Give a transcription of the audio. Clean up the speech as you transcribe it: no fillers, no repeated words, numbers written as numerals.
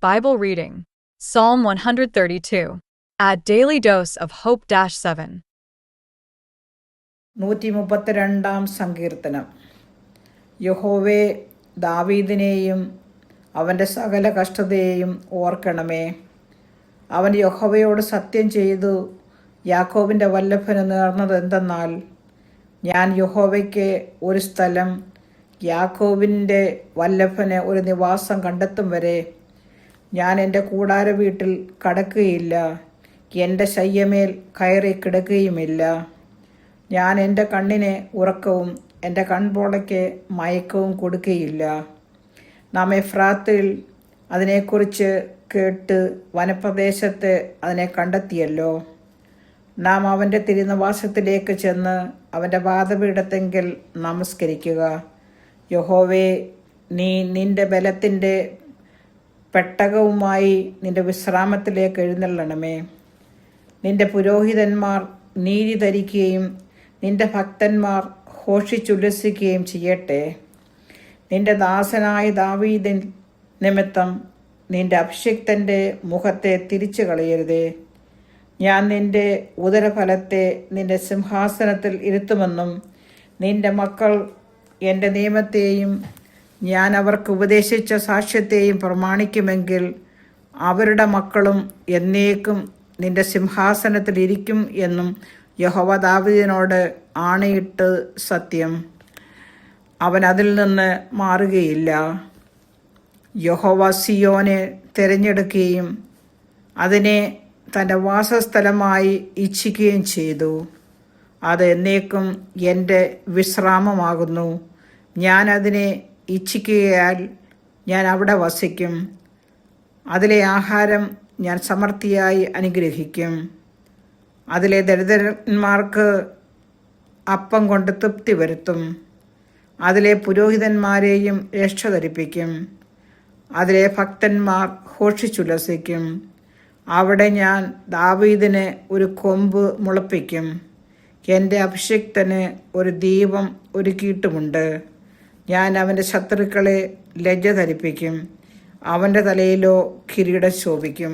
Bible reading Psalm 132. Add daily dose of Hope 7. 132 സങ്കീർത്തനം. യഹോവേ, ദാവീദിനെയും അവൻ്റെ സകല കഷ്ടതയെയും ഓർക്കണമേ. അവൻ യഹോവയോട് സത്യം ചെയ്തു യാക്കോബിൻ്റെ വല്ലഭന് നേർന്നതെന്തെന്നാൽ, ഞാൻ യഹോവയ്ക്ക് ഒരു സ്ഥലം, യാക്കോബിൻ്റെ വല്ലഭന് ഒരു നിവാസം കണ്ടെത്തും വരെ ഞാൻ എൻ്റെ കൂടാര വീട്ടിൽ കടക്കുകയില്ല, എൻ്റെ ശയ്യമേൽ കയറി കിടക്കുകയുമില്ല. ഞാൻ എൻ്റെ കണ്ണിന് ഉറക്കവും എൻ്റെ കൺപോളയ്ക്ക് മയക്കവും കൊടുക്കുകയില്ല. നാം എഫ്രാത്തിൽ അതിനെക്കുറിച്ച് കേട്ട് വനപ്രദേശത്ത് അതിനെ കണ്ടെത്തിയല്ലോ. നാം അവൻ്റെ തിരുനിവാസത്തിലേക്ക് ചെന്ന് അവൻ്റെ പാദപീഠത്തെങ്കിൽ നമസ്കരിക്കുക. യഹോവേ, നീ നിൻ്റെ ബലത്തിൻ്റെ പെട്ടകവുമായി നിൻ്റെ വിശ്രാമത്തിലേക്ക് എഴുന്നള്ളണമേ. നിൻ്റെ പുരോഹിതന്മാർ നീതി ധരിക്കുകയും നിൻ്റെ ഭക്തന്മാർ ഘോഷിച്ചുല്ലസിക്കുകയും ചെയ്യട്ടെ. നിൻ്റെ ദാസനായ ദാവീദിൻ നിമിത്തം നിൻ്റെ അഭിഷിക്തൻ്റെ മുഖത്തെ തിരിച്ചു കളയരുതേ. ഞാൻ നിൻ്റെ ഉദരഫലത്തെ നിൻ്റെ സിംഹാസനത്തിൽ ഇരുത്തുമെന്നും നിൻ്റെ മക്കൾ എൻ്റെ നിയമത്തെയും ഞാൻ അവർക്ക് ഉപദേശിച്ച സാക്ഷ്യത്തെയും പ്രമാണിക്കുമെങ്കിൽ അവരുടെ മക്കളും എന്നേക്കും നിന്റെ സിംഹാസനത്തിൽ ഇരിക്കും എന്നും യഹോവ ദാവീദിനോട് ആണയിട്ട് സത്യം. അവൻ അതിൽ നിന്ന് മാറുകയില്ല. യഹോവ സിയോനെ തിരഞ്ഞെടുക്കുകയും അതിനെ തൻ്റെ വാസസ്ഥലമായി ഇച്ഛിക്കുകയും ചെയ്തു. അത് എന്നേക്കും എൻ്റെ വിശ്രാമമാകുന്നു. ഞാൻ അതിനെ ഇച്ഛിക്കുകയാൽ ഞാൻ അവിടെ വസിക്കും. അതിലെ ആഹാരം ഞാൻ സമൃദ്ധിയായി അനുഗ്രഹിക്കും. അതിലെ ദരിദ്രന്മാർക്ക് അപ്പം കൊണ്ട് തൃപ്തി വരുത്തും. അതിലെ പുരോഹിതന്മാരെയും രക്ഷ ധരിപ്പിക്കും. അതിലെ ഭക്തന്മാർ ഘോഷിച്ചുല്ലസിക്കും. അവിടെ ഞാൻ ദാവീദിന് ഒരു കൊമ്പ് മുളപ്പിക്കും. എൻ്റെ അഭിഷിക്തന് ഒരു ദീപം ഒരുക്കിയിട്ടുമുണ്ട്. ഞാൻ അവൻ്റെ ശത്രുക്കളെ ലജ്ജ ധരിപ്പിക്കും. അവൻ്റെ തലയിലോ കിരീടം ശോഭിക്കും.